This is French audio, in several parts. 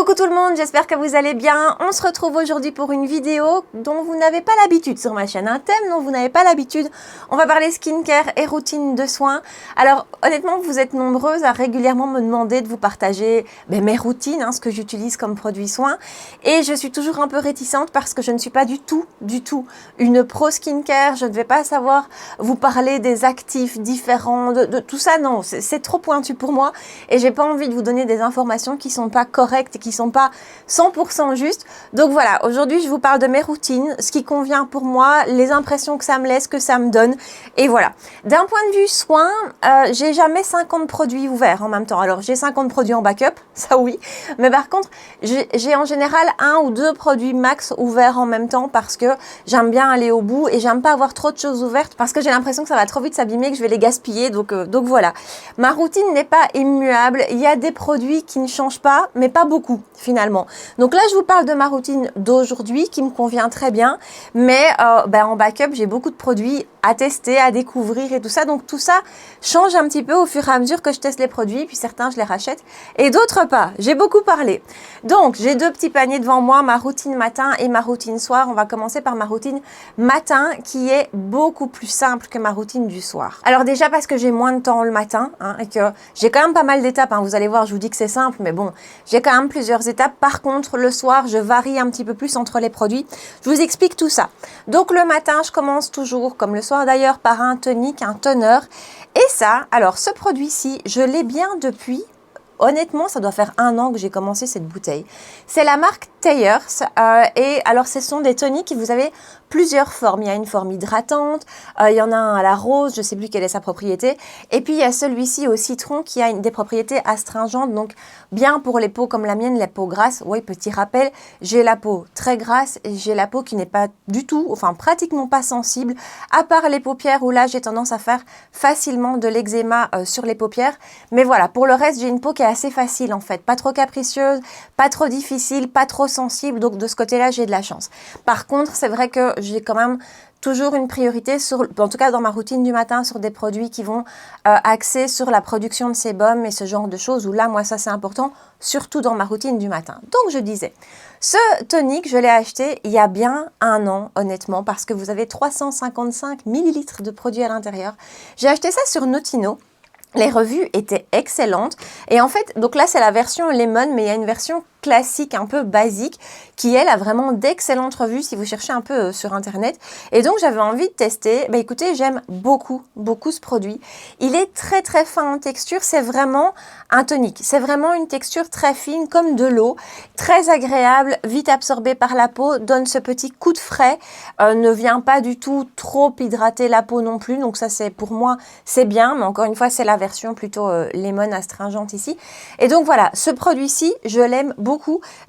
Coucou tout le monde, j'espère que vous allez bien. On se retrouve aujourd'hui pour une vidéo dont vous n'avez pas l'habitude sur ma chaîne. Un thème dont vous n'avez pas l'habitude. On va parler skincare et routine de soins. Alors honnêtement, vous êtes nombreuses à régulièrement me demander de vous partager mes routines, ce que j'utilise comme produits soins. Et je suis toujours un peu réticente parce que je ne suis pas du tout une pro skincare. Je ne vais pas savoir vous parler des actifs différents, de tout ça. Non, c'est trop pointu pour moi. Et j'ai pas envie de vous donner des informations qui sont pas correctes, qui sont pas 100% justes. Donc voilà, aujourd'hui je vous parle de mes routines, ce qui convient pour moi, les impressions que ça me laisse, que ça me donne. Et voilà. D'un point de vue soins, j'ai jamais 50 produits ouverts en même temps. Alors j'ai 50 produits en backup, ça oui. Mais par contre, j'ai en général 1 ou 2 produits max ouverts en même temps parce que j'aime bien aller au bout et j'aime pas avoir trop de choses ouvertes parce que j'ai l'impression que ça va trop vite s'abîmer, que je vais les gaspiller. Donc voilà. Ma routine n'est pas immuable. Il y a des produits qui ne changent pas, mais pas beaucoup finalement. Donc là, je vous parle de ma routine d'aujourd'hui qui me convient très bien. Mais en backup, j'ai beaucoup de produits à tester, à découvrir et tout ça. Donc tout ça change un petit peu au fur et à mesure que je teste les produits. Puis certains, je les rachète et d'autres pas. J'ai beaucoup parlé. Donc j'ai 2 petits paniers devant moi, ma routine matin et ma routine soir. On va commencer par ma routine matin qui est beaucoup plus simple que ma routine du soir. Alors déjà parce que j'ai moins de temps le matin et que j'ai quand même pas mal d'étapes. Vous allez voir, je vous dis que c'est simple, mais bon, j'ai quand même plusieurs étapes. Par contre, le soir, je varie un petit peu plus entre les produits. Je vous explique tout ça. Donc le matin, je commence toujours, comme le soir d'ailleurs, par un tonique, un toner. Et ça, alors ce produit-ci, je l'ai bien depuis... Honnêtement, ça doit faire 1 an que j'ai commencé cette bouteille. C'est la marque Thayers. Et alors, ce sont des toniques. Vous avez plusieurs formes. Il y a une forme hydratante. Il y en a un à la rose. Je ne sais plus quelle est sa propriété. Et puis, il y a celui-ci au citron qui a des propriétés astringentes. Donc, bien pour les peaux comme la mienne, les peaux grasses. Oui, petit rappel, j'ai la peau très grasse. Et j'ai la peau qui n'est pas du tout, enfin pratiquement pas sensible. À part les paupières où là, j'ai tendance à faire facilement de l'eczéma sur les paupières. Mais voilà, pour le reste, j'ai une peau qui est assez facile en fait, pas trop capricieuse, pas trop difficile, pas trop sensible, donc de ce côté-là, j'ai de la chance. Par contre, c'est vrai que j'ai quand même toujours une priorité, en tout cas dans ma routine du matin, sur des produits qui vont axer sur la production de sébum et ce genre de choses, où là, moi, ça c'est important, surtout dans ma routine du matin. Donc, je disais, ce tonique, je l'ai acheté il y a bien 1 an, honnêtement, parce que vous avez 355 ml de produits à l'intérieur. J'ai acheté ça sur Notino. Les revues étaient excellentes. Et en fait, donc là, c'est la version Lemon, mais il y a une version classique, un peu basique, qui elle a vraiment d'excellentes revues si vous cherchez un peu sur internet. Et donc j'avais envie de tester. Écoutez, j'aime beaucoup ce produit. Il est très très fin en texture, c'est vraiment un tonique. C'est vraiment une texture très fine comme de l'eau, très agréable, vite absorbée par la peau, donne ce petit coup de frais, ne vient pas du tout trop hydrater la peau non plus. Donc ça c'est pour moi c'est bien, mais encore une fois c'est la version plutôt lemon astringente ici. Et donc voilà, ce produit-ci, je l'aime beaucoup.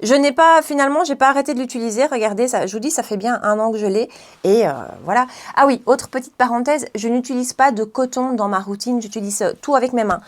Je n'ai pas, finalement, j'ai pas arrêté de l'utiliser. Regardez, ça, je vous dis, ça fait bien 1 an que je l'ai. Et voilà. Ah oui, autre petite parenthèse, je n'utilise pas de coton dans ma routine. J'utilise tout avec mes mains.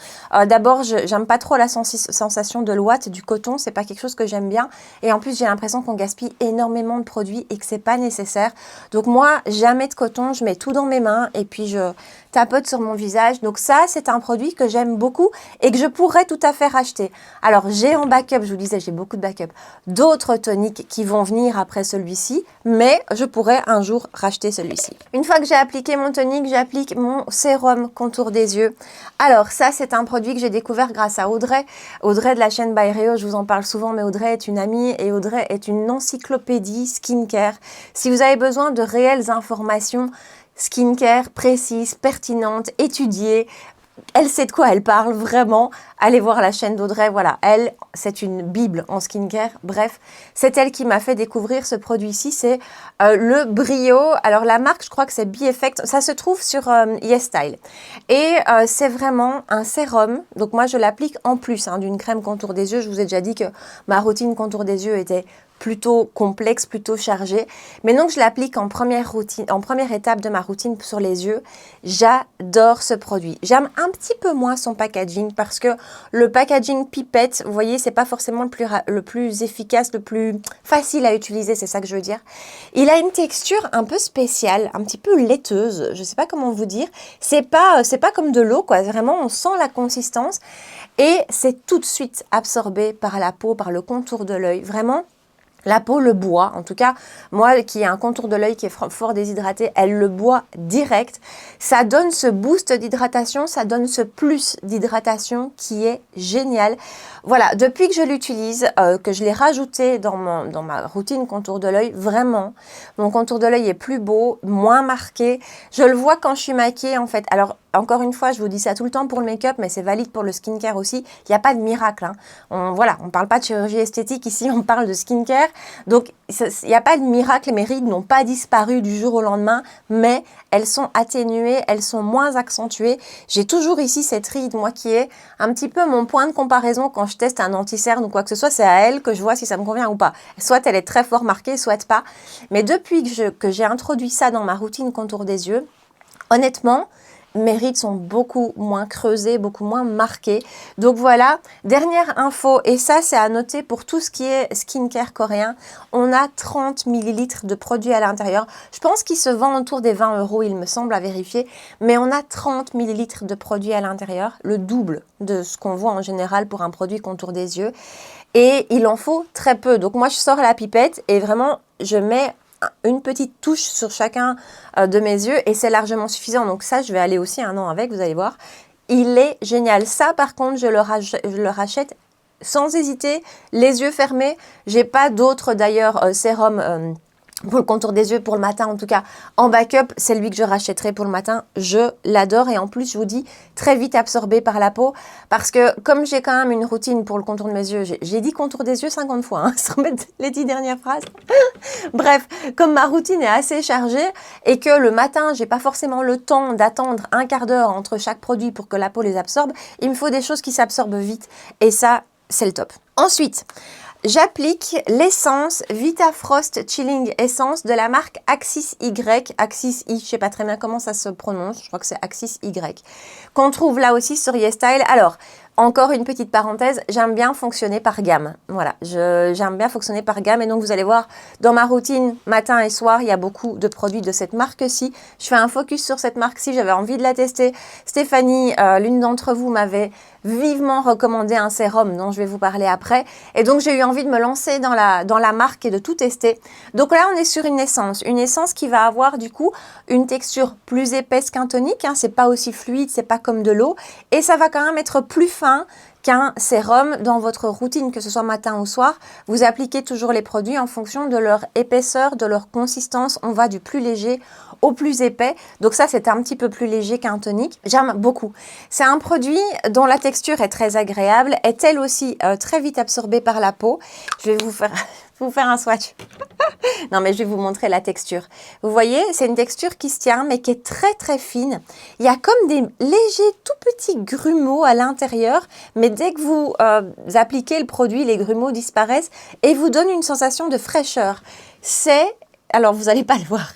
D'abord, j'aime pas trop la sensation de l'ouate du coton. C'est pas quelque chose que j'aime bien. Et en plus, j'ai l'impression qu'on gaspille énormément de produits et que c'est pas nécessaire. Donc moi, jamais de coton. Je mets tout dans mes mains et puis je tapote sur mon visage. Donc ça, c'est un produit que j'aime beaucoup et que je pourrais tout à fait racheter. Alors, j'ai en backup, je vous disais, j'ai beaucoup de backup, d'autres toniques qui vont venir après celui-ci, mais je pourrais un jour racheter celui-ci. Une fois que j'ai appliqué mon tonique, j'applique mon sérum contour des yeux. Alors ça, c'est un produit que j'ai découvert grâce à Audrey. Audrey de la chaîne By Réo, je vous en parle souvent, mais Audrey est une amie et Audrey est une encyclopédie skincare. Si vous avez besoin de réelles informations skincare précises, pertinentes, étudiées, elle sait de quoi elle parle vraiment. Allez voir la chaîne d'Audrey. Voilà, elle, c'est une bible en skincare. Bref, c'est elle qui m'a fait découvrir ce produit-ci. C'est le Brio. Alors la marque, je crois que c'est B-Effect. Ça se trouve sur YesStyle. Et c'est vraiment un sérum. Donc moi, je l'applique en plus d'une crème contour des yeux. Je vous ai déjà dit que ma routine contour des yeux était plutôt complexe, plutôt chargée. Mais donc, je l'applique en première étape de ma routine sur les yeux. J'adore ce produit. J'aime un petit peu moins son packaging parce que le packaging pipette, vous voyez, c'est pas forcément le plus efficace, le plus facile à utiliser, c'est ça que je veux dire. Il a une texture un peu spéciale, un petit peu laiteuse, je sais pas comment vous dire. C'est pas comme de l'eau, quoi. Vraiment, on sent la consistance. et c'est tout de suite absorbé par la peau, par le contour de l'œil. Vraiment, la peau le boit, en tout cas, moi qui ai un contour de l'œil qui est fort déshydraté, elle le boit direct. Ça donne ce boost d'hydratation, ça donne ce plus d'hydratation qui est génial. Voilà, depuis que je l'utilise, que je l'ai rajouté dans ma routine contour de l'œil, vraiment, mon contour de l'œil est plus beau, moins marqué. Je le vois quand je suis maquillée en fait. Alors, encore une fois, je vous dis ça tout le temps pour le make-up, mais c'est valide pour le skincare aussi. Il n'y a pas de miracle. Hein. On ne parle pas de chirurgie esthétique ici, on parle de skincare. Donc, il n'y a pas de miracle. Mes rides n'ont pas disparu du jour au lendemain, mais elles sont atténuées, elles sont moins accentuées. J'ai toujours ici cette ride, moi, qui est un petit peu mon point de comparaison quand je teste un anti-cerne ou quoi que ce soit. C'est à elle que je vois si ça me convient ou pas. Soit elle est très fort marquée, soit pas. Mais depuis que j'ai introduit ça dans ma routine contour des yeux, honnêtement, mes rides sont beaucoup moins creusées, beaucoup moins marquées. Donc voilà, dernière info, et ça c'est à noter pour tout ce qui est skincare coréen, on a 30 ml de produits à l'intérieur. Je pense qu'il se vend autour des 20 €, il me semble, à vérifier, mais on a 30 ml de produits à l'intérieur, le double de ce qu'on voit en général pour un produit contour des yeux. Et il en faut très peu. Donc moi je sors la pipette et vraiment je mets une petite touche sur chacun de mes yeux et c'est largement suffisant. Donc ça, je vais aller aussi 1 an avec, vous allez voir. Il est génial. Ça, par contre, je le rachète sans hésiter, les yeux fermés. J'ai pas d'autres d'ailleurs sérum pour le contour des yeux pour le matin, en tout cas en backup, c'est lui que je rachèterai pour le matin. Je l'adore et en plus, je vous dis, très vite absorbé par la peau parce que comme j'ai quand même une routine pour le contour de mes yeux, j'ai dit contour des yeux 50 fois, hein, sans mettre les 10 dernières phrases. Bref, comme ma routine est assez chargée et que le matin, j'ai pas forcément le temps d'attendre un quart d'heure entre chaque produit pour que la peau les absorbe, il me faut des choses qui s'absorbent vite et ça, c'est le top. Ensuite, j'applique l'essence Vitafrost Chilling Essence de la marque Axis Y, Axis I, je sais pas très bien comment ça se prononce, je crois que c'est Axis Y, qu'on trouve là aussi sur YesStyle. Alors, encore une petite parenthèse, j'aime bien fonctionner par gamme. Voilà, j'aime bien fonctionner par gamme et donc vous allez voir, dans ma routine matin et soir, il y a beaucoup de produits de cette marque-ci. Je fais un focus sur cette marque-ci, j'avais envie de la tester. Stéphanie, l'une d'entre vous m'avait vivement recommandé un sérum dont je vais vous parler après. Et donc, j'ai eu envie de me lancer dans la marque et de tout tester. Donc là, on est sur une essence qui va avoir du coup une texture plus épaisse qu'un tonique. Hein, c'est pas aussi fluide, c'est pas comme de l'eau. Et ça va quand même être plus fin qu'un sérum dans votre routine, que ce soit matin ou soir. Vous appliquez toujours les produits en fonction de leur épaisseur, de leur consistance. On va du plus léger au plus épais. Donc ça, c'est un petit peu plus léger qu'un tonique. J'aime beaucoup. C'est un produit dont la texture est très agréable, est elle aussi très vite absorbée par la peau. Je vais vous faire un swatch. Non, mais je vais vous montrer la texture. Vous voyez, c'est une texture qui se tient, mais qui est très très fine. Il y a comme des légers tout petits grumeaux à l'intérieur, mais dès que vous appliquez le produit, les grumeaux disparaissent et vous donnent une sensation de fraîcheur. Alors vous n'allez pas le voir,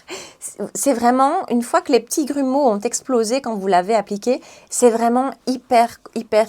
c'est vraiment, une fois que les petits grumeaux ont explosé quand vous l'avez appliqué, c'est vraiment hyper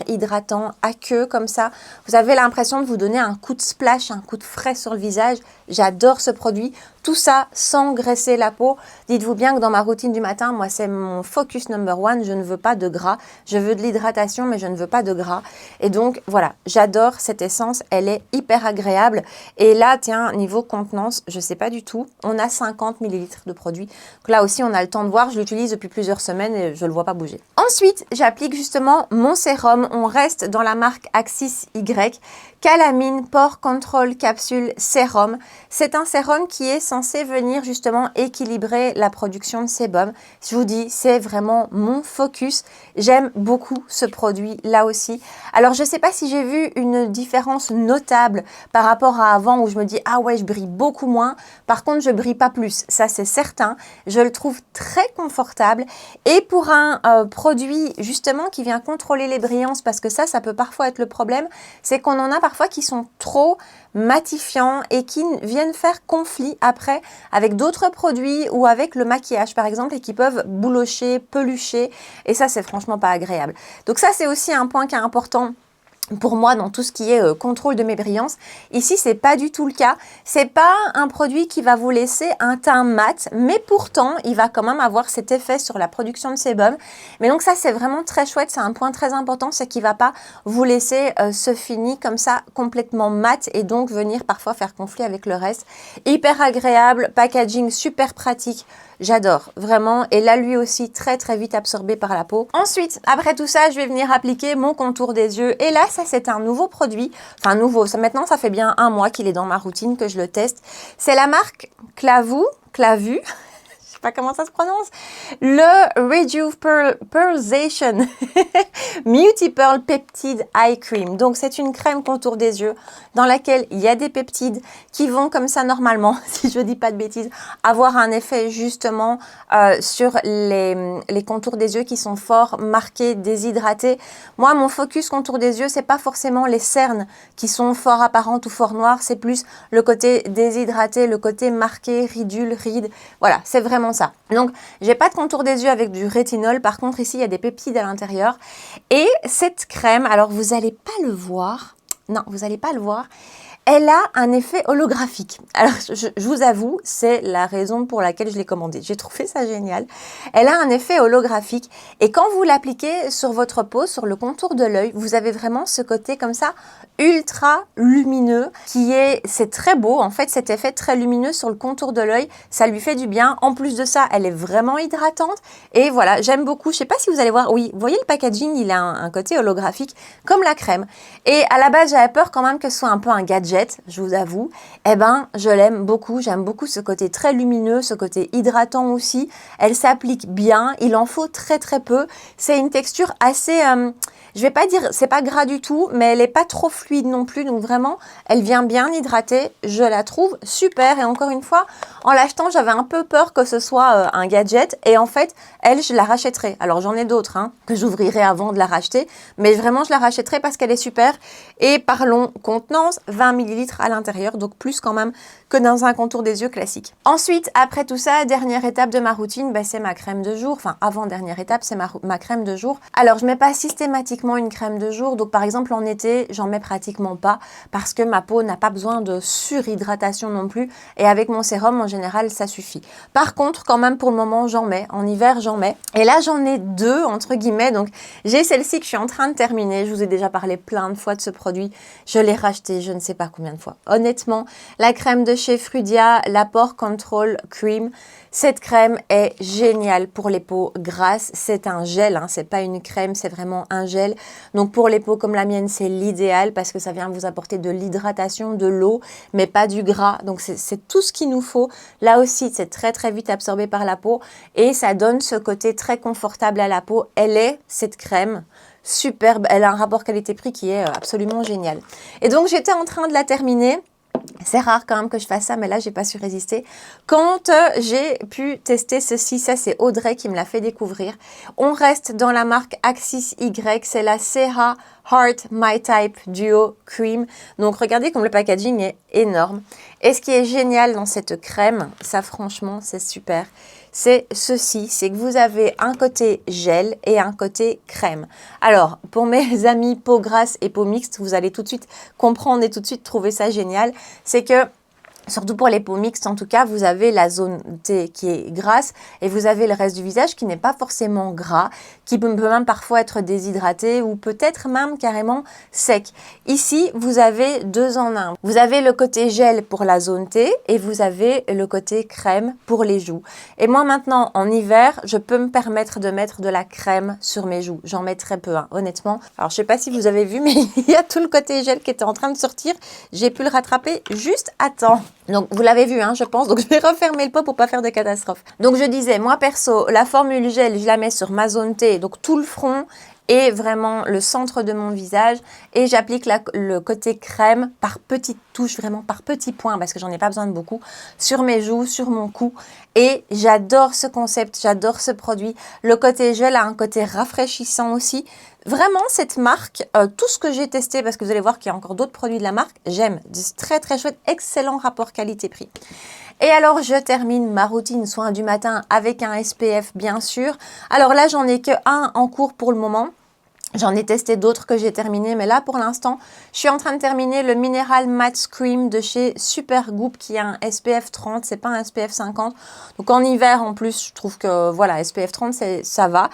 hydratant, aqueux comme ça. Vous avez l'impression de vous donner un coup de splash, un coup de frais sur le visage. J'adore ce produit. Tout ça sans graisser la peau. Dites-vous bien que dans ma routine du matin, moi, c'est mon focus number one. Je ne veux pas de gras. Je veux de l'hydratation, mais je ne veux pas de gras. Et donc, voilà, j'adore cette essence. Elle est hyper agréable. Et là, tiens, niveau contenance, je ne sais pas du tout. On a 50 ml de produit. Donc là aussi, on a le temps de voir. Je l'utilise depuis plusieurs semaines et je ne le vois pas bouger. Ensuite, j'applique justement mon sérum. On reste dans la marque Axis Y. Calamine Pore Control Capsule Sérum. C'est un sérum qui est censé venir justement équilibrer la production de sébum. Je vous dis, c'est vraiment mon focus. J'aime beaucoup ce produit là aussi. Alors, je ne sais pas si j'ai vu une différence notable par rapport à avant où je me dis, ah ouais, je brille beaucoup moins. Par contre, je brille pas plus. Ça, c'est certain. Je le trouve très confortable. Et pour un produit justement qui vient contrôler les brillances, parce que ça peut parfois être le problème, c'est qu'on en a parfois qui sont trop matifiants et qui viennent faire conflit après avec d'autres produits ou avec le maquillage par exemple et qui peuvent boulocher, pelucher et ça c'est franchement pas agréable. Donc ça c'est aussi un point qui est important pour moi dans tout ce qui est contrôle de mes brillances. Ici, c'est pas du tout le cas. C'est pas un produit qui va vous laisser un teint mat, mais pourtant, il va quand même avoir cet effet sur la production de sébum. Mais donc ça, c'est vraiment très chouette. C'est un point très important, c'est qu'il va pas vous laisser ce fini comme ça complètement mat et donc venir parfois faire conflit avec le reste. Hyper agréable, packaging super pratique. J'adore, vraiment. Et là, lui aussi, très très vite absorbé par la peau. Ensuite, après tout ça, je vais venir appliquer mon contour des yeux. Et là, ça, c'est un nouveau produit. Enfin, nouveau. Maintenant, ça fait bien un mois qu'il est dans ma routine, que je le teste. C'est la marque Clavu. Je sais pas comment ça se prononce. Le Rejuvenisation Multi-Pearl Peptide Eye Cream. Donc, c'est une crème contour des yeux dans laquelle il y a des peptides qui vont comme ça normalement, si je dis pas de bêtises, avoir un effet justement sur les contours des yeux qui sont fort marqués, déshydratés. Moi, mon focus contour des yeux, c'est pas forcément les cernes qui sont fort apparentes ou fort noires, c'est plus le côté déshydraté, le côté marqué, ridule, ride. Voilà, c'est vraiment ça. Donc, j'ai pas de contour des yeux avec du rétinol. Par contre, ici, il y a des peptides à l'intérieur. Et cette crème, alors vous allez pas le voir. Non, vous n'allez pas le voir. Elle a un effet holographique. Alors, je vous avoue, c'est la raison pour laquelle je l'ai commandée. J'ai trouvé ça génial. Elle a un effet holographique. Et quand vous l'appliquez sur votre peau, sur le contour de l'œil, vous avez vraiment ce côté comme ça, ultra lumineux, c'est très beau. En fait, cet effet très lumineux sur le contour de l'œil, ça lui fait du bien. En plus de ça, elle est vraiment hydratante. Et voilà, j'aime beaucoup. Je ne sais pas si vous allez voir. Oui, vous voyez le packaging, il a un côté holographique, comme la crème. Et à la base, j'avais peur quand même que ce soit un peu un gadget. Je vous avoue, eh ben, je l'aime beaucoup. J'aime beaucoup ce côté très lumineux, ce côté hydratant aussi. Elle s'applique bien. Il en faut très très peu. C'est une texture assez, je vais pas dire, c'est pas gras du tout, mais elle est pas trop fluide non plus. Donc vraiment, elle vient bien hydrater. Je la trouve super. Et encore une fois, en l'achetant, j'avais un peu peur que ce soit un gadget. Et en fait, elle, je la rachèterai. Alors j'en ai d'autres que j'ouvrirai avant de la racheter, mais vraiment, je la rachèterai parce qu'elle est super. Et parlons contenance, 20 ml à l'intérieur, donc plus quand même que dans un contour des yeux classique. Ensuite, après tout ça, dernière étape de ma routine, c'est ma crème de jour. Enfin, avant-dernière étape, c'est ma crème de jour. Alors, je mets pas systématiquement une crème de jour. Donc, par exemple, en été, j'en mets pratiquement pas parce que ma peau n'a pas besoin de surhydratation non plus. Et avec mon sérum, en général, ça suffit. Par contre, quand même, pour le moment, j'en mets. En hiver, j'en mets. Et là, j'en ai deux, entre guillemets. Donc, j'ai celle-ci que je suis en train de terminer. Je vous ai déjà parlé plein de fois de ce produit. Je l'ai racheté, je ne sais pas combien de fois. Honnêtement, la crème de chez Frudia, la Pore Control Cream, cette crème est géniale pour les peaux grasses. C'est un gel, c'est pas une crème, c'est vraiment un gel. Donc pour les peaux comme la mienne, c'est l'idéal parce que ça vient vous apporter de l'hydratation, de l'eau, mais pas du gras. Donc c'est tout ce qu'il nous faut. Là aussi, c'est très très vite absorbé par la peau et ça donne ce côté très confortable à la peau. Elle est, cette crème, superbe. Elle a un rapport qualité-prix qui est absolument génial. Et donc, j'étais en train de la terminer. C'est rare quand même que je fasse ça, mais là, j'ai pas su résister. Quand j'ai pu tester ceci, ça, c'est Audrey qui me l'a fait découvrir. On reste dans la marque Axis Y. C'est la Seha Heart My Type Duo Cream. Donc, regardez comme le packaging est énorme. Et ce qui est génial dans cette crème, ça, franchement, c'est super. C'est ceci, c'est que vous avez un côté gel et un côté crème. Alors, pour mes amis peau grasse et peau mixte, vous allez tout de suite comprendre et tout de suite trouver ça génial. C'est que, surtout pour les peaux mixtes, en tout cas, vous avez la zone T qui est grasse et vous avez le reste du visage qui n'est pas forcément gras, qui peut même parfois être déshydraté ou peut-être même carrément sec. Ici, vous avez deux en un. Vous avez le côté gel pour la zone T et vous avez le côté crème pour les joues. Et moi maintenant, en hiver, je peux me permettre de mettre de la crème sur mes joues. J'en mets très peu, honnêtement. Alors, je sais pas si vous avez vu, mais il y a tout le côté gel qui était en train de sortir. J'ai pu le rattraper juste à temps. Donc, vous l'avez vu, je pense. Donc, je vais refermer le pot pour pas faire de catastrophe. Donc, je disais, moi, perso, la formule gel, je la mets sur ma zone T, donc tout le front et vraiment le centre de mon visage. Et j'applique le côté crème par petites touches, vraiment par petits points, parce que j'en ai pas besoin de beaucoup, sur mes joues, sur mon cou. Et j'adore ce concept, j'adore ce produit. Le côté gel a un côté rafraîchissant aussi. Vraiment, cette marque, tout ce que j'ai testé, parce que vous allez voir qu'il y a encore d'autres produits de la marque, j'aime. Très, très chouette, excellent rapport qualité-prix. Et alors, je termine ma routine soin du matin avec un SPF, bien sûr. Alors là, j'en ai que un en cours pour le moment. J'en ai testé d'autres que j'ai terminé, mais là pour l'instant, je suis en train de terminer le Mineral Matte Cream de chez Supergoop qui a un SPF 30, c'est pas un SPF 50. Donc en hiver en plus, je trouve que voilà, SPF 30 ça va.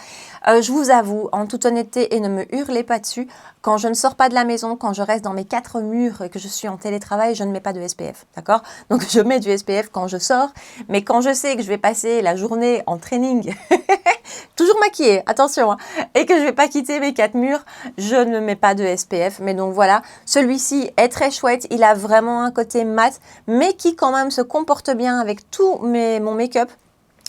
Je vous avoue, en toute honnêteté, et ne me hurlez pas dessus, quand je ne sors pas de la maison, quand je reste dans mes 4 murs et que je suis en télétravail, je ne mets pas de SPF, d'accord? Donc je mets du SPF quand je sors, mais quand je sais que je vais passer la journée en training, toujours maquillée, attention, hein, et que je vais pas quitter mes 4 murs, je ne mets pas de SPF. Mais donc voilà, celui-ci est très chouette, il a vraiment un côté mat, mais qui quand même se comporte bien avec tout mon make-up.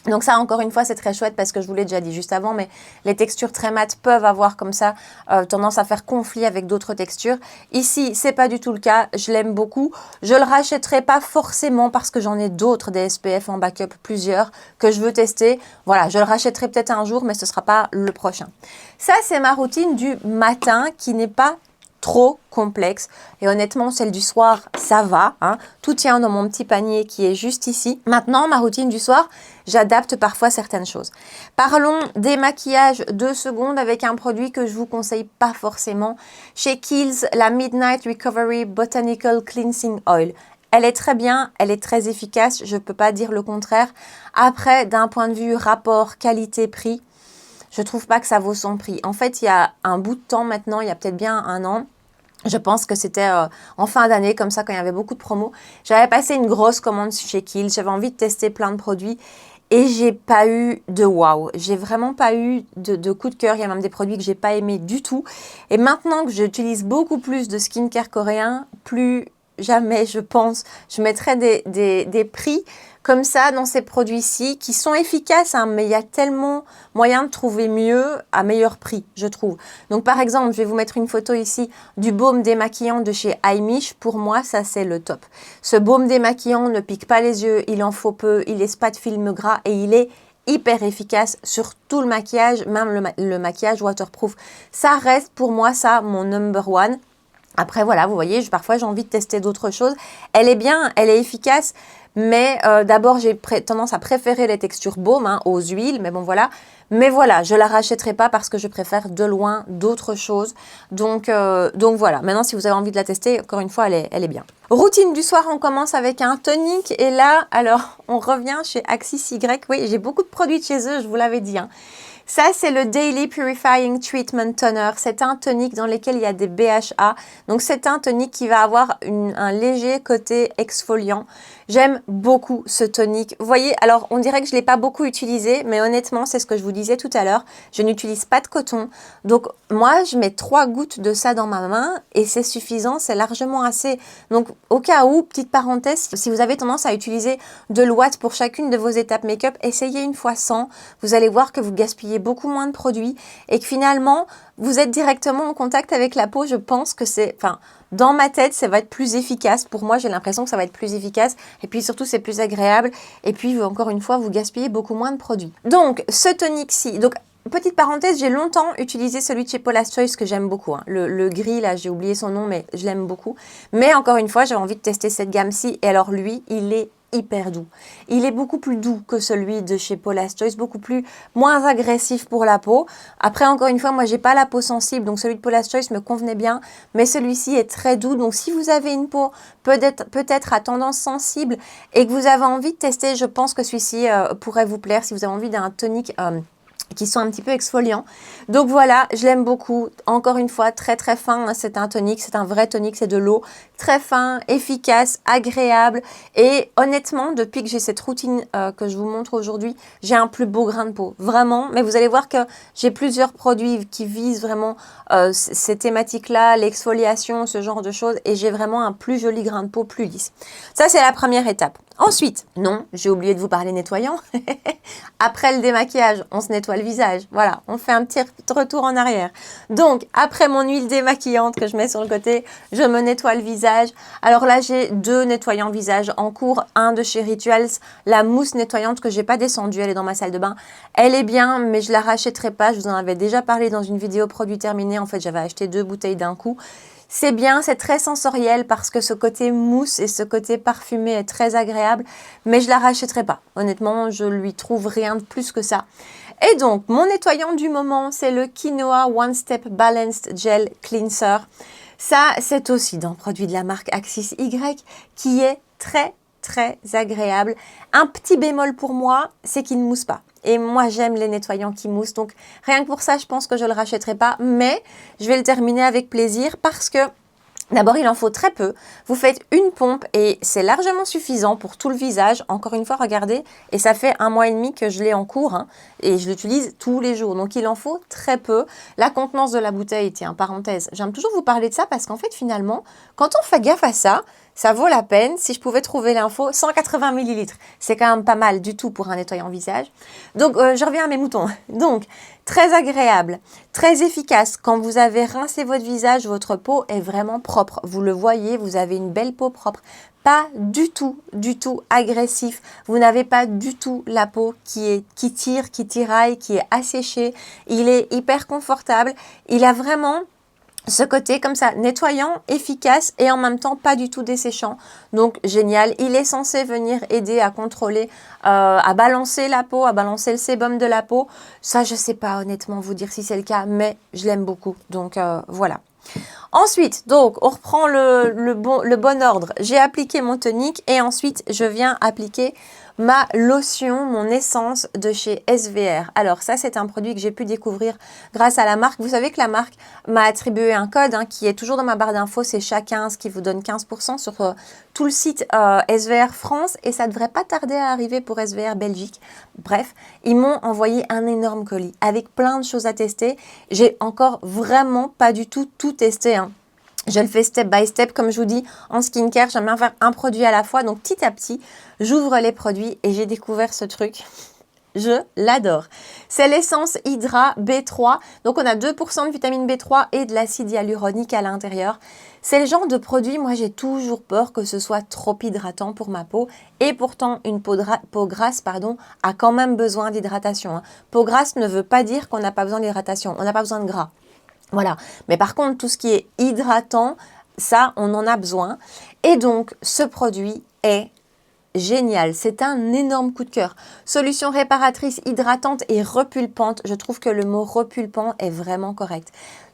Donc ça, encore une fois, c'est très chouette parce que je vous l'ai déjà dit juste avant, mais les textures très mates peuvent avoir comme ça tendance à faire conflit avec d'autres textures. Ici, c'est pas du tout le cas. Je l'aime beaucoup. Je le rachèterai pas forcément parce que j'en ai d'autres des SPF en backup, plusieurs, que je veux tester. Voilà, je le rachèterai peut-être un jour, mais ce sera pas le prochain. Ça, c'est ma routine du matin qui n'est pas trop complexe et honnêtement celle du soir ça va, hein. Tout tient dans mon petit panier qui est juste ici. Maintenant ma routine du soir, j'adapte parfois certaines choses. Parlons des maquillages 2 secondes avec un produit que je vous conseille pas forcément chez Kiehl's, la Midnight Recovery Botanical Cleansing Oil. Elle est très bien, elle est très efficace, je ne peux pas dire le contraire. Après, d'un point de vue rapport qualité-prix, je trouve pas que ça vaut son prix. En fait, il y a un bout de temps maintenant, il y a peut-être bien un an, je pense que c'était en fin d'année, comme ça, quand il y avait beaucoup de promos. J'avais passé une grosse commande chez Kiehl's. J'avais envie de tester plein de produits et j'ai pas eu de waouh. J'ai vraiment pas eu de coup de cœur. Il y a même des produits que j'ai pas aimé du tout. Et maintenant que j'utilise beaucoup plus de skincare coréen, plus jamais, je pense, je mettrai des prix comme ça dans ces produits-ci qui sont efficaces, hein, mais il y a tellement moyen de trouver mieux à meilleur prix, je trouve. Donc par exemple, je vais vous mettre une photo ici du baume démaquillant de chez Heimish. Pour moi, ça c'est le top. Ce baume démaquillant ne pique pas les yeux, il en faut peu, il laisse pas de film gras et il est hyper efficace sur tout le maquillage, même le maquillage waterproof. Ça reste pour moi ça mon number one. Après, voilà, vous voyez, parfois j'ai envie de tester d'autres choses. Elle est bien, elle est efficace, mais d'abord, j'ai tendance à préférer les textures baume, hein, aux huiles, mais bon, voilà. Mais voilà, je la rachèterai pas parce que je préfère de loin d'autres choses. Donc voilà, maintenant, si vous avez envie de la tester, encore une fois, elle est bien. Routine du soir, on commence avec un tonic. Et là, alors, on revient chez Axis Y. Oui, j'ai beaucoup de produits de chez eux, je vous l'avais dit, hein. Ça, c'est le Daily Purifying Treatment Toner. C'est un tonique dans lequel il y a des BHA. Donc, c'est un tonique qui va avoir un léger côté exfoliant. J'aime beaucoup ce tonique. Vous voyez, alors on dirait que je ne l'ai pas beaucoup utilisé, mais honnêtement, c'est ce que je vous disais tout à l'heure. Je n'utilise pas de coton. Donc, moi, je mets 3 gouttes de ça dans ma main et c'est suffisant, c'est largement assez. Donc, au cas où, petite parenthèse, si vous avez tendance à utiliser de l'ouate pour chacune de vos étapes make-up, essayez une fois 100. Vous allez voir que vous gaspillez beaucoup moins de produits et que finalement, vous êtes directement en contact avec la peau. Je pense que c'est... Enfin, dans ma tête, ça va être plus efficace. Pour moi, j'ai l'impression que ça va être plus efficace. Et puis surtout, c'est plus agréable. Et puis, encore une fois, vous gaspillez beaucoup moins de produits. Donc, ce tonic-ci... Donc, petite parenthèse, j'ai longtemps utilisé celui de chez Paula's Choice que j'aime beaucoup. Hein. Le gris, là, j'ai oublié son nom, mais je l'aime beaucoup. Mais encore une fois, j'avais envie de tester cette gamme-ci. Et alors, lui, il est hyper doux. Il est beaucoup plus doux que celui de chez Paula's Choice, moins agressif pour la peau. Après, encore une fois, moi, j'ai pas la peau sensible, donc celui de Paula's Choice me convenait bien, mais celui-ci est très doux. Donc, si vous avez une peau peut-être à tendance sensible et que vous avez envie de tester, je pense que celui-ci pourrait vous plaire si vous avez envie d'un tonique qui sont un petit peu exfoliants. Donc voilà, je l'aime beaucoup. Encore une fois, très très fin. Hein, c'est un tonique, c'est un vrai tonique, c'est de l'eau. Très fin, efficace, agréable. Et honnêtement, depuis que j'ai cette routine que je vous montre aujourd'hui, j'ai un plus beau grain de peau. Vraiment. Mais vous allez voir que j'ai plusieurs produits qui visent vraiment ces thématiques-là, l'exfoliation, ce genre de choses. Et j'ai vraiment un plus joli grain de peau, plus lisse. Ça, c'est la première étape. Ensuite, non, j'ai oublié de vous parler nettoyant. Après le démaquillage, on se nettoie le visage. Voilà, on fait un petit retour en arrière. Donc, après mon huile démaquillante que je mets sur le côté, je me nettoie le visage. Alors là, j'ai 2 nettoyants visage en cours. Un de chez Rituals, la mousse nettoyante que j'ai pas descendue, elle est dans ma salle de bain. Elle est bien, mais je la rachèterai pas. Je vous en avais déjà parlé dans une vidéo produit terminé. En fait, j'avais acheté 2 bouteilles d'un coup. C'est bien, c'est très sensoriel parce que ce côté mousse et ce côté parfumé est très agréable, mais je la rachèterai pas. Honnêtement, je lui trouve rien de plus que ça. Et donc, mon nettoyant du moment, c'est le Quinoa One Step Balanced Gel Cleanser. Ça, c'est aussi d'un produit de la marque Axis Y qui est très agréable. Un petit bémol pour moi, c'est qu'il ne mousse pas. Et moi, j'aime les nettoyants qui moussent. Donc, rien que pour ça, je pense que je ne le rachèterai pas. Mais je vais le terminer avec plaisir parce que d'abord, il en faut très peu. Vous faites une pompe et c'est largement suffisant pour tout le visage. Encore une fois, regardez, et ça fait 1 mois et demi que je l'ai en cours hein, et je l'utilise tous les jours. Donc, il en faut très peu. La contenance de la bouteille, tiens, parenthèse, j'aime toujours vous parler de ça parce qu'en fait, finalement, quand on fait gaffe à ça, ça vaut la peine. Si je pouvais trouver l'info, 180 ml. C'est quand même pas mal du tout pour un nettoyant visage. Donc, je reviens à mes moutons. Donc, très agréable, très efficace. Quand vous avez rincé votre visage, votre peau est vraiment propre. Vous le voyez, vous avez une belle peau propre. Pas du tout agressif. Vous n'avez pas du tout la peau qui tire, qui tiraille, qui est asséchée. Il est hyper confortable. Il a vraiment ce côté comme ça, nettoyant, efficace et en même temps pas du tout desséchant. Donc génial, il est censé venir aider à contrôler, à balancer la peau, à balancer le sébum de la peau. Ça, je sais pas honnêtement vous dire si c'est le cas, mais je l'aime beaucoup. Donc voilà. Ensuite, donc, on reprend le bon ordre. J'ai appliqué mon tonique et ensuite, je viens appliquer ma lotion, mon essence de chez SVR. Alors ça, c'est un produit que j'ai pu découvrir grâce à la marque. Vous savez que la marque m'a attribué un code hein, qui est toujours dans ma barre d'infos, c'est CHA15 qui vous donne 15% sur tout le site SVR France et ça ne devrait pas tarder à arriver pour SVR Belgique. Bref, ils m'ont envoyé un énorme colis avec plein de choses à tester. J'ai encore vraiment pas du tout testé. Hein. Je le fais step by step, comme je vous dis, en skincare, j'aime bien faire un produit à la fois. Donc, petit à petit, j'ouvre les produits et j'ai découvert ce truc. Je l'adore. C'est l'essence Hydra B3. Donc, on a 2% de vitamine B3 et de l'acide hyaluronique à l'intérieur. C'est le genre de produit, moi, j'ai toujours peur que ce soit trop hydratant pour ma peau. Et pourtant, une peau grasse, a quand même besoin d'hydratation. Hein. Peau grasse ne veut pas dire qu'on n'a pas besoin d'hydratation. On n'a pas besoin de gras. Voilà, mais par contre, tout ce qui est hydratant, ça, on en a besoin. Et donc, ce produit est génial. C'est un énorme coup de cœur. Solution réparatrice, hydratante et repulpante. Je trouve que le mot repulpant est vraiment correct.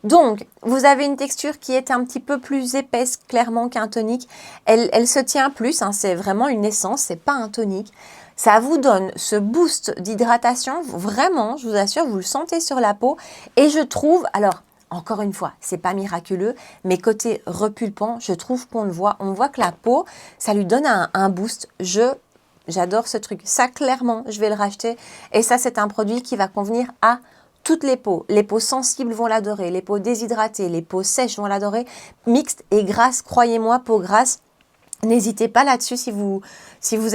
Donc, vous avez une texture qui est un petit peu plus épaisse, clairement, qu'un tonique. Elle se tient plus, hein, c'est vraiment une essence, c'est pas un tonique. Ça vous donne ce boost d'hydratation, vraiment, je vous assure, vous le sentez sur la peau. Et je trouve, alors, encore une fois, c'est pas miraculeux, mais côté repulpant, je trouve qu'on le voit. On voit que la peau, ça lui donne un boost. J'adore ce truc. Ça, clairement, je vais le racheter. Et ça, c'est un produit qui va convenir à toutes les peaux. Les peaux sensibles vont l'adorer, les peaux déshydratées, les peaux sèches vont l'adorer. Mixte et grasse, croyez-moi, peau grasse. N'hésitez pas là-dessus si vous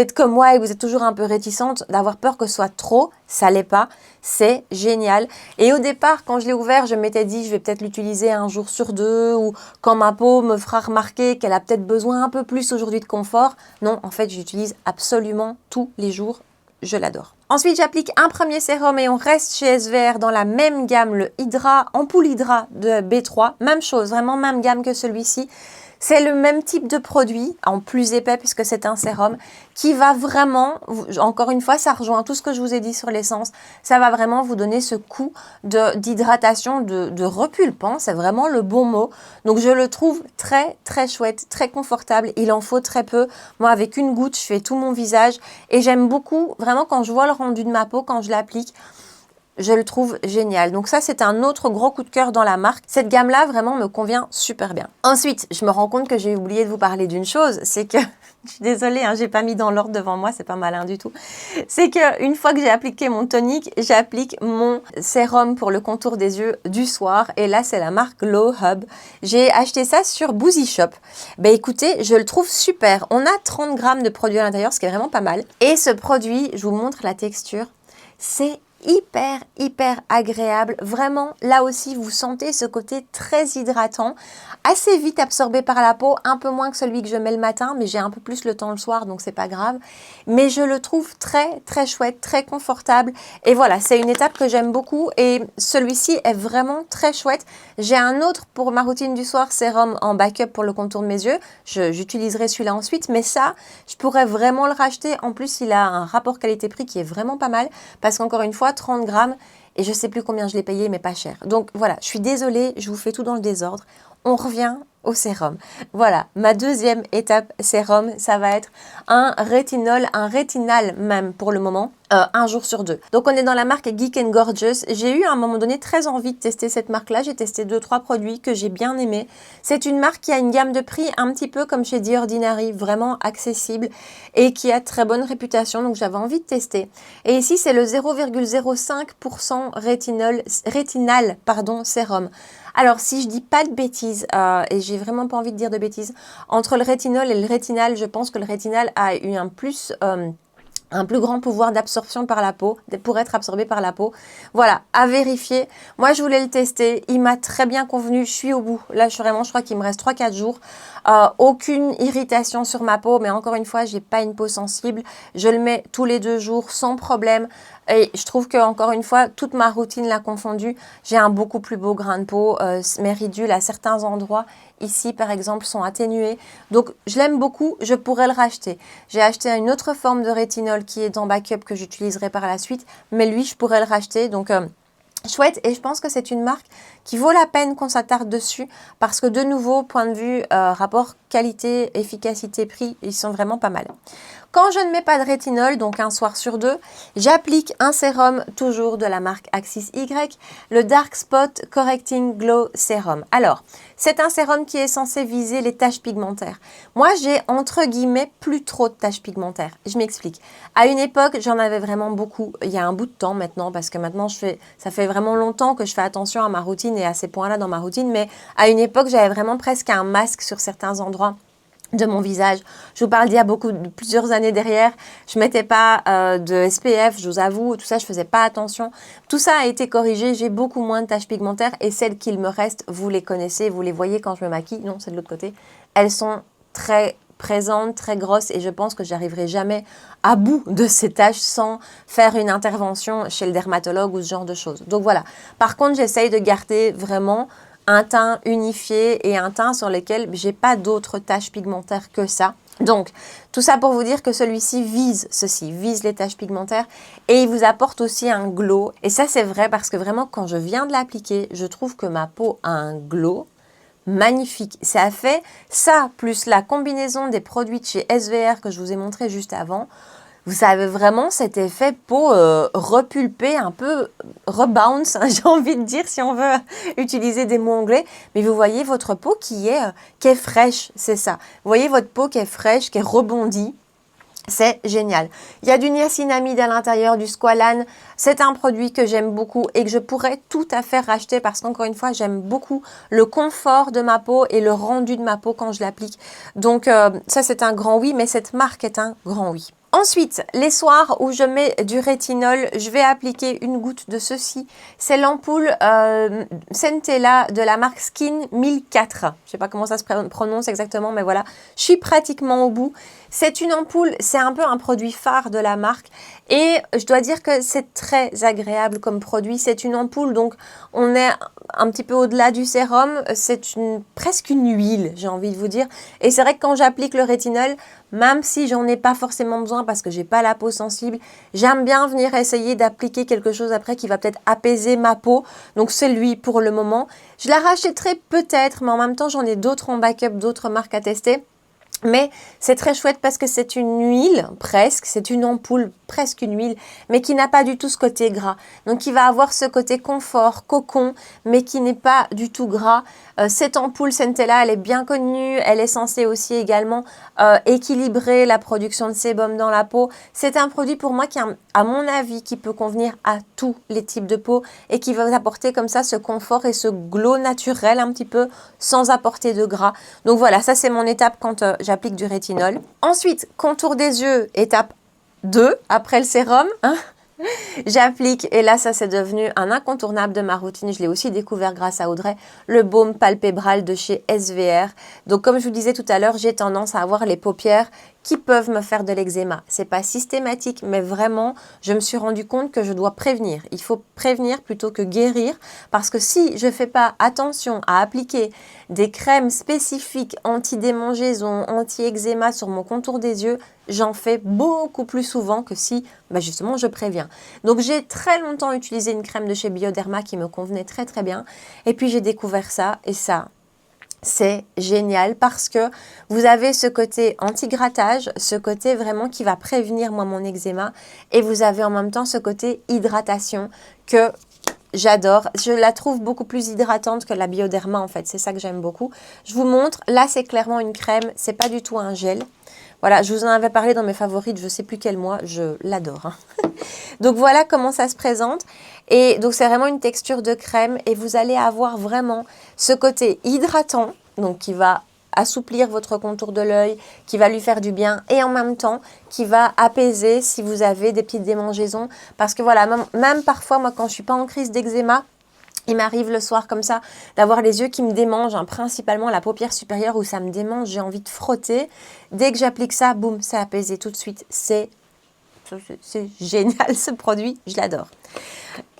êtes comme moi et vous êtes toujours un peu réticente d'avoir peur que ce soit trop, ça l'est pas, c'est génial. Et au départ, quand je l'ai ouvert, je m'étais dit je vais peut-être l'utiliser un jour sur deux ou quand ma peau me fera remarquer qu'elle a peut-être besoin un peu plus aujourd'hui de confort. Non, en fait, j'utilise absolument tous les jours, je l'adore. Ensuite, j'applique un premier sérum et on reste chez SVR dans la même gamme, le Hydra, ampoule Hydra de B3. Même chose, vraiment même gamme que celui-ci. C'est le même type de produit, en plus épais puisque c'est un sérum, qui va vraiment, encore une fois, ça rejoint tout ce que je vous ai dit sur l'essence, ça va vraiment vous donner ce coup d'hydratation, de repulpant, c'est vraiment le bon mot. Donc je le trouve très chouette, très confortable, il en faut très peu. Moi avec une goutte, je fais tout mon visage et j'aime beaucoup, vraiment quand je vois le rendu de ma peau, quand je l'applique, je le trouve génial. Donc ça, c'est un autre gros coup de cœur dans la marque. Cette gamme-là, vraiment, me convient super bien. Ensuite, je me rends compte que j'ai oublié de vous parler d'une chose. C'est que, je suis désolée, hein, j'ai pas mis dans l'ordre devant moi, c'est pas malin du tout. C'est que une fois que j'ai appliqué mon tonique, j'applique mon sérum pour le contour des yeux du soir. Et là, c'est la marque Glow Hub. J'ai acheté ça sur Boozy Shop. Ben écoutez, je le trouve super. On a 30 grammes de produit à l'intérieur, ce qui est vraiment pas mal. Et ce produit, je vous montre la texture. C'est hyper agréable. Vraiment, là aussi, vous sentez ce côté très hydratant, assez vite absorbé par la peau, un peu moins que celui que je mets le matin, mais j'ai un peu plus le temps le soir, donc c'est pas grave. Mais je le trouve très chouette, très confortable. Et voilà, c'est une étape que j'aime beaucoup et celui-ci est vraiment très chouette. J'ai un autre pour ma routine du soir, sérum en backup pour le contour de mes yeux. J'utiliserai celui-là ensuite, mais ça, je pourrais vraiment le racheter. En plus, il a un rapport qualité-prix qui est vraiment pas mal parce qu'encore une fois, 30 grammes et je sais plus combien je l'ai payé, mais pas cher. Donc voilà, je suis désolée, je vous fais tout dans le désordre. On revient au sérum. Voilà, ma deuxième étape sérum, ça va être un rétinal même pour le moment, un jour sur deux. Donc on est dans la marque Geek & Gorgeous. J'ai eu à un moment donné très envie de tester cette marque-là. J'ai testé 2-3 produits que j'ai bien aimés. C'est une marque qui a une gamme de prix un petit peu comme chez The Ordinary, vraiment accessible et qui a très bonne réputation. Donc j'avais envie de tester. Et ici c'est le 0,05% rétinal sérum. Alors, si je dis pas de bêtises, et j'ai vraiment pas envie de dire de bêtises, entre le rétinol et le rétinal, je pense que le rétinal a eu un plus grand pouvoir d'absorption par la peau, pour être absorbé par la peau. Voilà, à vérifier. Moi, je voulais le tester. Il m'a très bien convenu. Je suis au bout. Là, je crois qu'il me reste 3-4 jours. Aucune irritation sur ma peau, mais encore une fois, j'ai pas une peau sensible. Je le mets tous les 2 jours sans problème. Et je trouve que encore une fois, toute ma routine l'a confondu. J'ai un beaucoup plus beau grain de peau. Mes ridules à certains endroits, ici par exemple, sont atténuées. Donc, je l'aime beaucoup. Je pourrais le racheter. J'ai acheté une autre forme de rétinol qui est en backup que j'utiliserai par la suite. Mais lui, je pourrais le racheter. Donc, chouette, et je pense que c'est une marque qui vaut la peine qu'on s'attarde dessus parce que de nouveau, point de vue rapport qualité, efficacité, prix, ils sont vraiment pas mal. Quand je ne mets pas de rétinol, donc un soir sur 2, j'applique un sérum toujours de la marque Axis Y, le Dark Spot Correcting Glow Serum. Alors, c'est un sérum qui est censé viser les taches pigmentaires. Moi, j'ai entre guillemets plus trop de taches pigmentaires. Je m'explique. À une époque, j'en avais vraiment beaucoup. Il y a un bout de temps maintenant, parce que maintenant, ça fait vraiment longtemps que je fais attention à ma routine et à ces points-là dans ma routine. Mais à une époque, j'avais vraiment presque un masque sur certains endroits de mon visage. Je vous parle d'il y a plusieurs années derrière. Je mettais pas de SPF, je vous avoue, tout ça, je faisais pas attention. Tout ça a été corrigé. J'ai beaucoup moins de taches pigmentaires et celles qu'il me reste, vous les connaissez, vous les voyez quand je me maquille. Non, c'est de l'autre côté. Elles sont très présentes, très grosses et je pense que j'arriverai jamais à bout de ces taches sans faire une intervention chez le dermatologue ou ce genre de choses. Donc voilà. Par contre, j'essaye de garder vraiment un teint unifié et un teint sur lequel j'ai pas d'autres taches pigmentaires que ça. Donc, tout ça pour vous dire que celui-ci vise les taches pigmentaires et il vous apporte aussi un glow. Et ça, c'est vrai parce que vraiment, quand je viens de l'appliquer, je trouve que ma peau a un glow magnifique. Ça fait ça, plus la combinaison des produits de chez SVR que je vous ai montré juste avant. Vous avez vraiment cet effet peau repulpée, un peu rebounce, hein, j'ai envie de dire si on veut utiliser des mots anglais. Mais vous voyez votre peau qui est fraîche, c'est ça. Vous voyez votre peau qui est fraîche, qui est rebondie. C'est génial. Il y a du niacinamide à l'intérieur, du squalane. C'est un produit que j'aime beaucoup et que je pourrais tout à fait racheter parce qu'encore une fois, j'aime beaucoup le confort de ma peau et le rendu de ma peau quand je l'applique. Donc ça, c'est un grand oui, mais cette marque est un grand oui. Ensuite, les soirs où je mets du rétinol, je vais appliquer une goutte de ceci. C'est l'ampoule Centella de la marque Skin 1004. Je ne sais pas comment ça se prononce exactement, mais voilà. Je suis pratiquement au bout. C'est une ampoule, c'est un peu un produit phare de la marque. Et je dois dire que c'est très agréable comme produit. C'est une ampoule, donc on est un petit peu au-delà du sérum. C'est presque une huile, j'ai envie de vous dire. Et c'est vrai que quand j'applique le rétinol, même si j'en ai pas forcément besoin parce que j'ai pas la peau sensible, j'aime bien venir essayer d'appliquer quelque chose après qui va peut-être apaiser ma peau. Donc c'est lui pour le moment. Je la rachèterai peut-être, mais en même temps j'en ai d'autres en backup, d'autres marques à tester. Mais c'est très chouette parce que c'est une huile, presque, c'est une ampoule, presque une huile, mais qui n'a pas du tout ce côté gras. Donc, il va avoir ce côté confort, cocon, mais qui n'est pas du tout gras. Cette ampoule Centella, elle est bien connue, elle est censée aussi également équilibrer la production de sébum dans la peau. C'est un produit pour moi qui, à mon avis, qui peut convenir à tous les types de peau et qui va vous apporter comme ça ce confort et ce glow naturel un petit peu sans apporter de gras. Donc voilà, ça c'est mon étape quand j'applique du rétinol. Ensuite, contour des yeux, étape 2, après le sérum. Hein, J'applique, et là ça c'est devenu un incontournable de ma routine, je l'ai aussi découvert grâce à Audrey, le baume palpébral de chez SVR. Donc comme je vous disais tout à l'heure, j'ai tendance à avoir les paupières qui peuvent me faire de l'eczéma. C'est pas systématique, mais vraiment, je me suis rendu compte que je dois prévenir. Il faut prévenir plutôt que guérir, parce que si je fais pas attention à appliquer des crèmes spécifiques anti-démangeaison, anti-eczéma sur mon contour des yeux, j'en fais beaucoup plus souvent que si justement je préviens. Donc j'ai très longtemps utilisé une crème de chez Bioderma qui me convenait très très bien. Et puis j'ai découvert ça, et ça, c'est génial parce que vous avez ce côté anti-grattage, ce côté vraiment qui va prévenir moi mon eczéma, et vous avez en même temps ce côté hydratation que j'adore. Je la trouve beaucoup plus hydratante que la Bioderma en fait, c'est ça que j'aime beaucoup. Je vous montre, là c'est clairement une crème, c'est pas du tout un gel. Voilà, je vous en avais parlé dans mes favorites, je ne sais plus quel mois, je l'adore. Hein. Donc voilà comment ça se présente. Et donc c'est vraiment une texture de crème, et vous allez avoir vraiment ce côté hydratant, donc qui va assouplir votre contour de l'œil, qui va lui faire du bien, et en même temps qui va apaiser si vous avez des petites démangeaisons. Parce que voilà, même parfois, moi quand je ne suis pas en crise d'eczéma, il m'arrive le soir comme ça d'avoir les yeux qui me démangent, hein, principalement la paupière supérieure où ça me démange, j'ai envie de frotter. Dès que j'applique ça, boum, c'est apaisé tout de suite. C'est génial ce produit, je l'adore.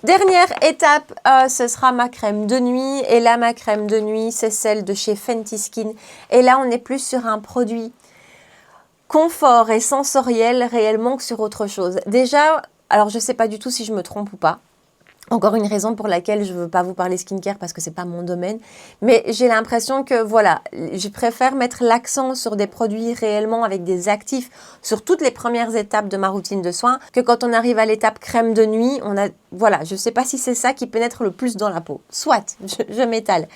Dernière étape, ce sera ma crème de nuit. Et là, ma crème de nuit, c'est celle de chez Fenty Skin. Et là, on est plus sur un produit confort et sensoriel réellement que sur autre chose. Déjà, alors je ne sais pas du tout si je me trompe ou pas. Encore une raison pour laquelle je ne veux pas vous parler skincare parce que ce n'est pas mon domaine. Mais j'ai l'impression que voilà, je préfère mettre l'accent sur des produits réellement avec des actifs sur toutes les premières étapes de ma routine de soins que quand on arrive à l'étape crème de nuit, voilà, je ne sais pas si c'est ça qui pénètre le plus dans la peau. Soit, je m'étale.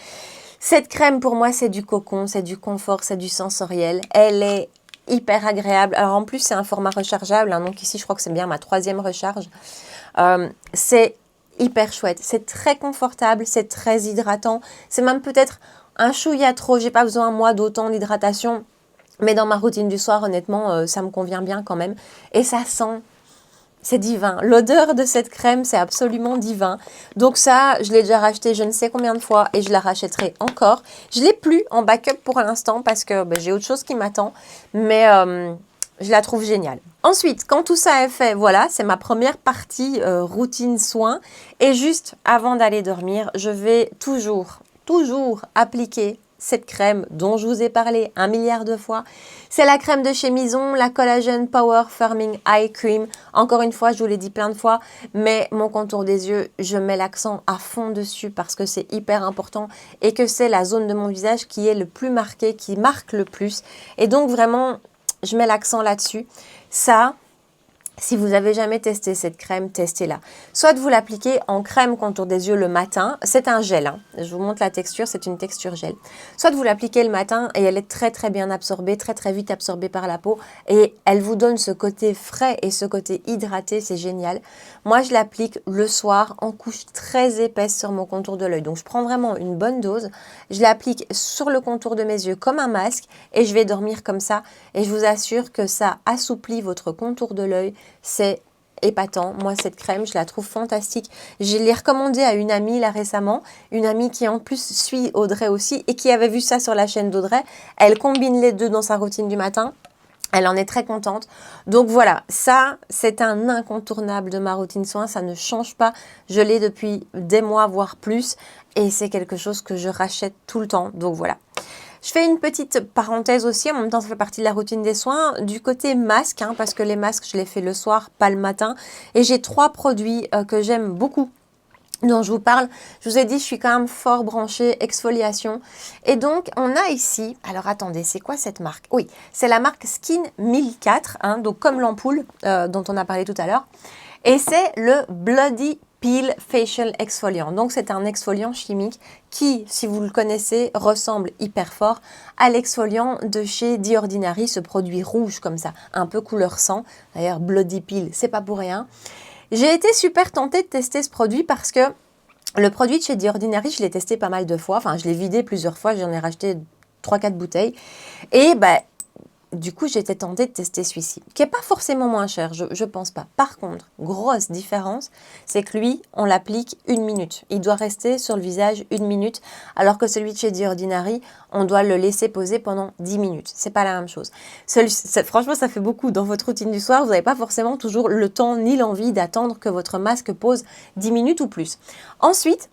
Cette crème pour moi c'est du cocon, c'est du confort, c'est du sensoriel. Elle est hyper agréable. Alors en plus c'est un format rechargeable, hein, donc ici je crois que c'est bien ma 3e recharge. C'est hyper chouette, c'est très confortable, c'est très hydratant, c'est même peut-être un chouïa trop, j'ai pas besoin moi d'autant d'hydratation, mais dans ma routine du soir honnêtement ça me convient bien quand même, et ça sent, c'est divin, l'odeur de cette crème c'est absolument divin. Donc ça je l'ai déjà racheté je ne sais combien de fois et je la rachèterai encore. Je l'ai plus en backup pour l'instant parce que j'ai autre chose qui m'attend, mais je la trouve géniale. Ensuite, quand tout ça est fait, voilà, c'est ma première partie routine soin. Et juste avant d'aller dormir, je vais toujours appliquer cette crème dont je vous ai parlé 1 milliard de fois. C'est la crème de chez Mison, la Collagen Power Firming Eye Cream. Encore une fois, je vous l'ai dit plein de fois, mais mon contour des yeux, je mets l'accent à fond dessus parce que c'est hyper important et que c'est la zone de mon visage qui est le plus marquée, qui marque le plus. Et donc vraiment, je mets l'accent là-dessus. Ça, si vous n'avez jamais testé cette crème, testez-la. Soit vous l'appliquez en crème contour des yeux le matin. C'est un gel. Hein. Je vous montre la texture, c'est une texture gel. Soit vous l'appliquez le matin et elle est très très bien absorbée, très très vite absorbée par la peau. Et elle vous donne ce côté frais et ce côté hydraté, c'est génial. Moi, je l'applique le soir en couche très épaisse sur mon contour de l'œil. Donc, je prends vraiment une bonne dose. Je l'applique sur le contour de mes yeux comme un masque et je vais dormir comme ça. Et je vous assure que ça assouplit votre contour de l'œil. C'est épatant. Moi, cette crème, je la trouve fantastique. Je l'ai recommandée à une amie là récemment, une amie qui en plus suit Audrey aussi et qui avait vu ça sur la chaîne d'Audrey. Elle combine les deux dans sa routine du matin. Elle en est très contente. Donc voilà, ça, c'est un incontournable de ma routine soin. Ça ne change pas. Je l'ai depuis des mois, voire plus. Et c'est quelque chose que je rachète tout le temps. Donc voilà. Je fais une petite parenthèse aussi, en même temps ça fait partie de la routine des soins, du côté masque, hein, parce que les masques je les fais le soir, pas le matin. Et j'ai 3 produits que j'aime beaucoup, dont je vous parle. Je vous ai dit, je suis quand même fort branchée exfoliation. Et donc on a ici, alors attendez, c'est quoi cette marque? Oui, c'est la marque Skin 1004, hein, donc comme l'ampoule dont on a parlé tout à l'heure. Et c'est le Bloody Peel Facial Exfoliant. Donc c'est un exfoliant chimique qui, si vous le connaissez, ressemble hyper fort à l'exfoliant de chez The Ordinary, ce produit rouge comme ça, un peu couleur sang. D'ailleurs, Bloody Peel, c'est pas pour rien. J'ai été super tentée de tester ce produit parce que le produit de chez The Ordinary, je l'ai testé pas mal de fois. Enfin, je l'ai vidé plusieurs fois, j'en ai racheté 3-4 bouteilles. Et du coup, j'étais tentée de tester celui-ci, qui n'est pas forcément moins cher, je pense pas. Par contre, grosse différence, c'est que lui, on l'applique 1 minute. Il doit rester sur le visage 1 minute, alors que celui de chez The Ordinary, on doit le laisser poser pendant 10 minutes. C'est pas la même chose. Franchement, ça fait beaucoup. Dans votre routine du soir, vous n'avez pas forcément toujours le temps ni l'envie d'attendre que votre masque pose 10 minutes ou plus. Ensuite,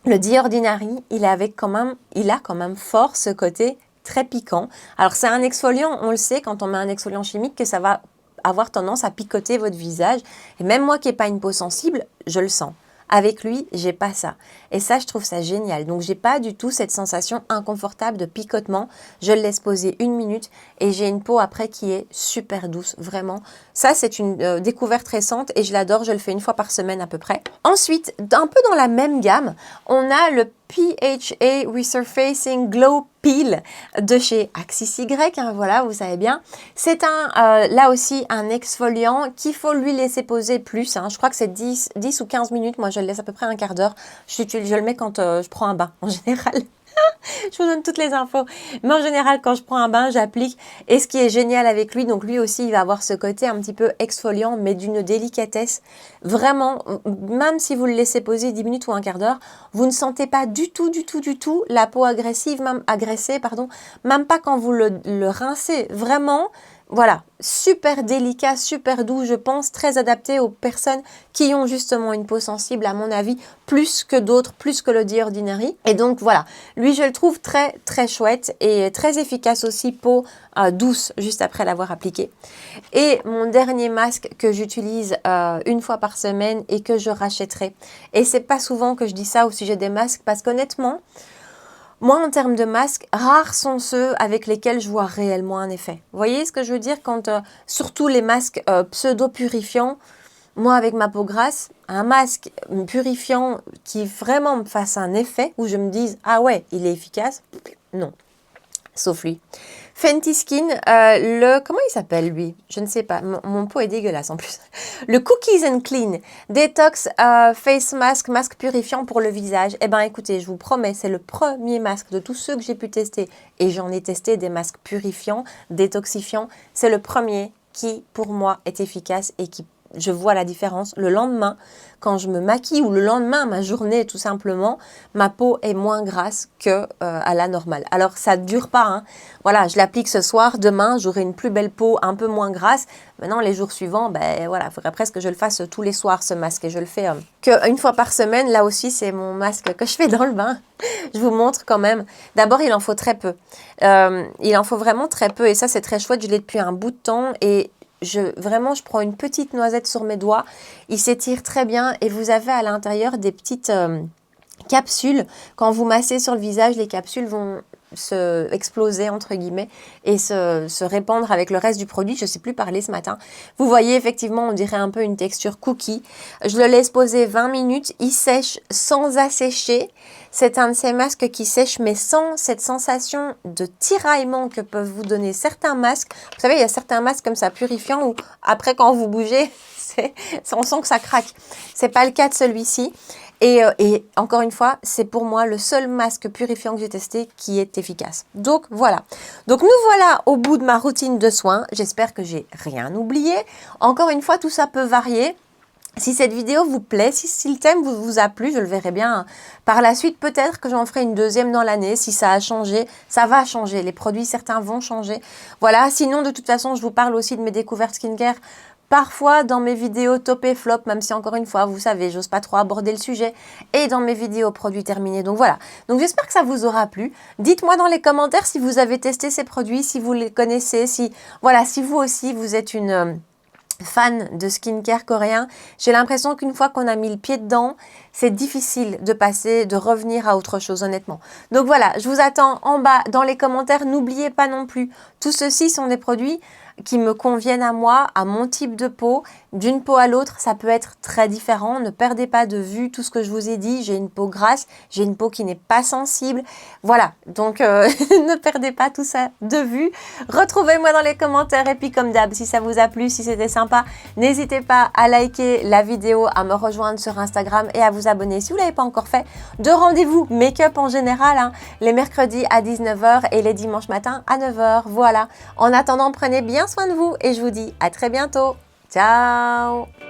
le The Ordinary, il a quand même fort ce côté très piquant. Alors c'est un exfoliant, on le sait quand on met un exfoliant chimique que ça va avoir tendance à picoter votre visage. Et même moi qui n'ai pas une peau sensible, je le sens. Avec lui, j'ai pas ça. Et ça, je trouve ça génial. Donc, j'ai pas du tout cette sensation inconfortable de picotement. Je le laisse poser 1 minute et j'ai une peau après qui est super douce, vraiment. Ça, c'est une découverte récente et je l'adore. Je le fais 1 fois par semaine à peu près. Ensuite, un peu dans la même gamme, on a le PHA Resurfacing Glow Peel de chez Axis Y, hein, voilà, vous savez bien. C'est là aussi un exfoliant qu'il faut lui laisser poser plus. Hein. Je crois que c'est 10 ou 15 minutes. Moi, je le laisse à peu près un quart d'heure. Je le mets quand je prends un bain, en général. Je vous donne toutes les infos. Mais en général, quand je prends un bain, j'applique. Et ce qui est génial avec lui, donc lui aussi, il va avoir ce côté un petit peu exfoliant, mais d'une délicatesse. Vraiment, même si vous le laissez poser 10 minutes ou un quart d'heure, vous ne sentez pas du tout la peau agressive, même agressée, pardon. Même pas quand vous le rincez. Vraiment, voilà, super délicat, super doux, je pense, très adapté aux personnes qui ont justement une peau sensible, à mon avis, plus que d'autres, plus que le The Ordinary. Et donc voilà, lui je le trouve très chouette et très efficace aussi, peau douce juste après l'avoir appliqué. Et mon dernier masque que j'utilise 1 fois par semaine et que je rachèterai. Et c'est pas souvent que je dis ça au sujet des masques parce qu'honnêtement, moi, en termes de masques, rares sont ceux avec lesquels je vois réellement un effet. Vous voyez ce que je veux dire quand, surtout les masques pseudo-purifiants, moi, avec ma peau grasse, un masque purifiant qui vraiment me fasse un effet, où je me dise « Ah ouais, il est efficace », non. Sauf lui. Fenty Skin, comment il s'appelle lui? Je ne sais pas, mon peau est dégueulasse en plus. Le Cookies and Clean Detox Face Mask, masque purifiant pour le visage. Eh bien écoutez, je vous promets, c'est le premier masque de tous ceux que j'ai pu tester. Et j'en ai testé des masques purifiants, détoxifiants. C'est le premier qui, pour moi, est efficace et qui je vois la différence. Le lendemain, quand je me maquille ou le lendemain, ma journée tout simplement, ma peau est moins grasse que à la normale. Alors ça ne dure pas. Hein. Voilà, je l'applique ce soir. Demain, j'aurai une plus belle peau, un peu moins grasse. Maintenant, les jours suivants, ben voilà, il faudrait presque que je le fasse tous les soirs ce masque. Et je le fais qu'une fois par semaine. Là aussi, c'est mon masque que je fais dans le bain. Je vous montre quand même. D'abord, il en faut très peu. Il en faut vraiment très peu. Et ça, c'est très chouette. Je l'ai depuis un bout de temps. Et vraiment, je prends une petite noisette sur mes doigts. Il s'étire très bien et vous avez à l'intérieur des petites capsules. Quand vous massez sur le visage, les capsules vont se exploser entre guillemets et se répandre avec le reste du produit. Je ne sais plus parler ce matin. Vous voyez effectivement, on dirait un peu une texture cookie. Je le laisse poser 20 minutes. Il sèche sans assécher. C'est un de ces masques qui sèche mais sans cette sensation de tiraillement que peuvent vous donner certains masques. Vous savez, il y a certains masques comme ça purifiants où après quand vous bougez, on sent que ça craque. C'est pas le cas de celui-ci. Et encore une fois, c'est pour moi le seul masque purifiant que j'ai testé qui est efficace. Donc voilà. Donc nous voilà au bout de ma routine de soins. J'espère que j'ai rien oublié. Encore une fois, tout ça peut varier. Si cette vidéo vous plaît, si le thème vous a plu, je le verrai bien par la suite. Peut-être que j'en ferai une deuxième dans l'année. Si ça a changé, ça va changer. Les produits, certains vont changer. Voilà. Sinon, de toute façon, je vous parle aussi de mes découvertes skincare. Parfois dans mes vidéos top et flop, même si encore une fois, vous savez, j'ose pas trop aborder le sujet, et dans mes vidéos produits terminés. Donc voilà, donc j'espère que ça vous aura plu. Dites-moi dans les commentaires si vous avez testé ces produits, si vous les connaissez, si vous aussi, vous êtes une fan de skincare coréen. J'ai l'impression qu'une fois qu'on a mis le pied dedans, c'est difficile de revenir à autre chose, honnêtement. Donc voilà, je vous attends en bas dans les commentaires. N'oubliez pas non plus, tout ceci sont des produits qui me conviennent à moi, à mon type de peau. D'une peau à l'autre, ça peut être très différent. Ne perdez pas de vue tout ce que je vous ai dit. J'ai une peau grasse, j'ai une peau qui n'est pas sensible. Voilà, donc ne perdez pas tout ça de vue. Retrouvez-moi dans les commentaires et puis comme d'hab, si ça vous a plu, si c'était sympa, n'hésitez pas à liker la vidéo, à me rejoindre sur Instagram et à vous abonner si vous ne l'avez pas encore fait. De rendez-vous make-up en général, hein, les mercredis à 19 h et les dimanches matins à 9 h. Voilà. En attendant, prenez bien soin de vous et je vous dis à très bientôt. Ciao!